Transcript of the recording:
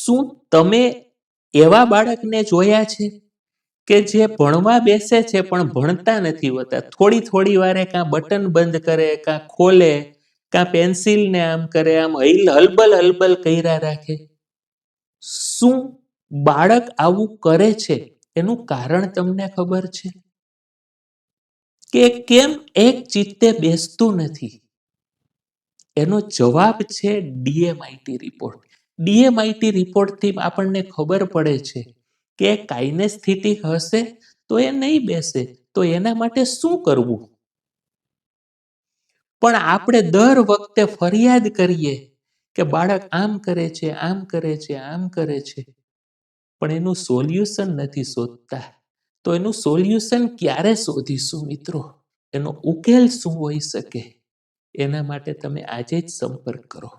શું તમે એવા બાળકને જોયા છે કે જે ભણવા બેસે છે પણ ભણતા નથી હોતા? થોડી થોડી વારે કાં બટન બંધ કરે, કાં ખોલે, કાં પેન્સિલને આમ કરે, આમ હલબલ હલબલ કર્યા રાખે. શું બાળક આવું કરે છે એનું કારણ તમને ખબર છે? કે કેમ એક ચિત્તે બેસતું નથી? એનો જવાબ છે ડીએમઆઈટી રિપોર્ટ. ડીએમઆઈટી રિપોર્ટથી આપણને ખબર પડે છે કે કાઇનેસ્થેટિક હશે તો એ નહીં બેસે, તો એના માટે શું કરવું? પણ આપણે દર વખતે ફરિયાદ કરીએ કે બાળક આમ કરે છે, આમ કરે છે, આમ કરે છે, પણ એનું સોલ્યુશન નથી શોધતા. તો એનું સોલ્યુશન ક્યારે શોધીશું મિત્રો? એનો ઉકેલ શું હોઈ શકે? એના માટે તમે આજે જ સંપર્ક કરો.